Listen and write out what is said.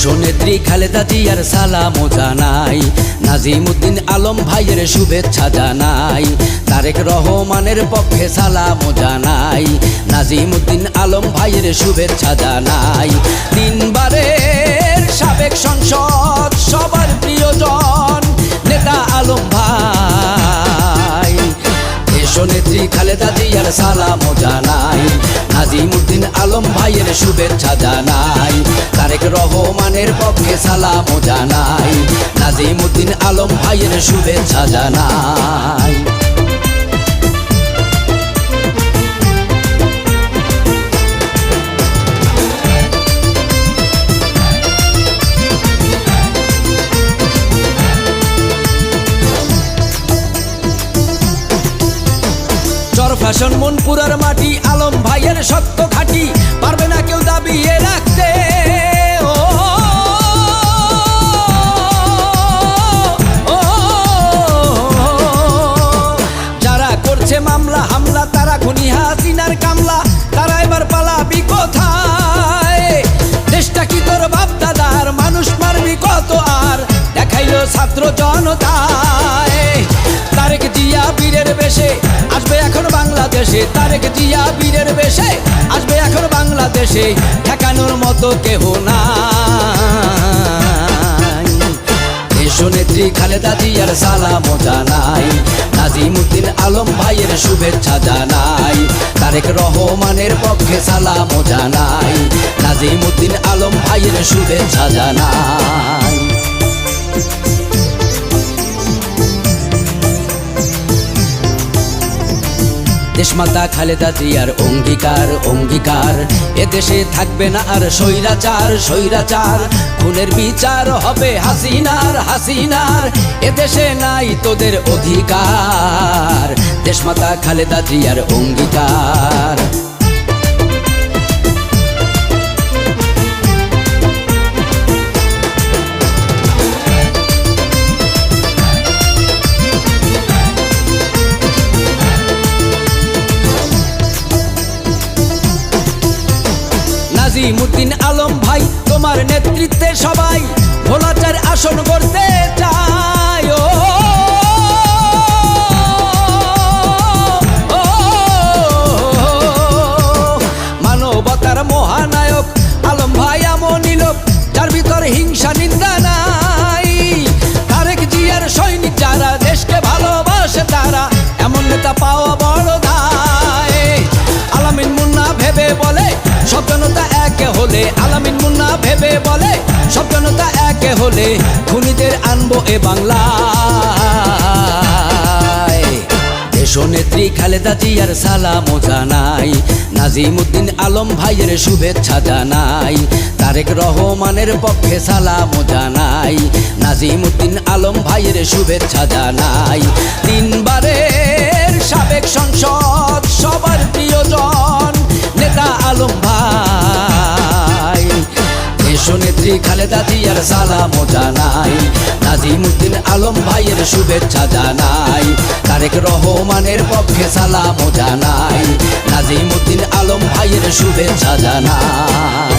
দেশনেত্রী খালেদা জিয়ার সালামও জানাই, নাজিমউদ্দিন আলম ভাইয়ের শুভেচ্ছা জানাই, তারেক রহমানের পক্ষে সালামও জানাই, নাজিমউদ্দিন আলম ভাইয়ের শুভেচ্ছা জানাই। তিনবারের সাবেক সংসদ সবার প্রিয়জন নেতা আলম ভাই, দেশনেত্রী খালেদা জিয়ার সালামও জানাই, নাজিমউদ্দিন আলম ভাইয়ের শুভেচ্ছা জানাই, তারেক রহমানের পক্ষে সালামও জানাই, নাজিমউদ্দিন আলম ভাইয়ের শুভেচ্ছা জানাই। চরফ্যাশন মনপুরার মাটি আলম ভাইয়ের শক্ত ঘাঁটি, পারবে না কেউ দাবিয়ে রাখতে। যারা করছে মামলা হামলা তারা খুনি হাসিনার কামলা, তারা এবার পালাবি কোথায়? দেশটা কি তোর বাপ দাদার, মানুষ মারবি কত আর, দেখাইলো ছাত্র জনতায়। তারেক জিয়া বীরের বেশে আসবে এখন বাংলাদেশে, তারেক জিয়া বীরের বেশে আসবে এখন বাংলাদেশে, ঠেকানোর মতো কেহ নাই। দেশনেত্রী খালেদা জিয়ার সালামও জানাই, নাজিমউদ্দিন আলম ভাইয়ের শুভেচ্ছা জানাই, তারেক রহমানের পক্ষে সালামও জানাই, নাজিমউদ্দিন আলম ভাইয়ের শুভেচ্ছা জানাই। দেশমাতা খালেদা জিয়ার অঙ্গীকার অঙ্গীকার, এদেশে থাকবে না আর স্বৈরাচার স্বৈরাচার, খুনের বিচার হবে হাসিনার হাসিনার, এদেশে নাই তোদের অধিকার। দেশমাতা খালেদা জিয়ার অঙ্গীকার। নাজিমউদ্দিন আলম ভাই তোমার নেতৃত্বে সবাই ভোলাচার আসন করতে চায়। মানবতার মহানায়ক আলম ভাই এমন লোক যার ভিতর হিংসা নিন্দা নাই। তারেক জিয়ার সৈনিক যারা দেশকে ভালোবাসে তারা, এমন নেতা পাওয়া বড় দায়। আলামিন মুন্না ভেবে বলে সব জনতা একে হলে, আলামিন মুন্না ভেবে বলে সব জনতা একে হলে, খুনিদের আনবো এ বাংলায়। দেশনেত্রী খালেদা জিয়ার সালামও জানাই, নাজিমউদ্দিন আলম ভাইয়ের শুভেচ্ছা জানাই, তারেক রহমানের পক্ষে সালামও জানাই, নাজিমউদ্দিন আলম ভাইয়ের শুভেচ্ছা জানাই। তিনবারের সাবেক সংসদ সবার প্রিয়জন নেতা আলম ভাই, দেশনেত্রী খালেদা জিয়ার সালামও জানাই, নাজিমউদ্দিন আলম ভাইয়ের শুভেচ্ছা জানাই, তারেক রহমানের পক্ষে সালামও জানাই, নাজিমউদ্দিন আলম ভাইয়ের শুভেচ্ছা জানাই।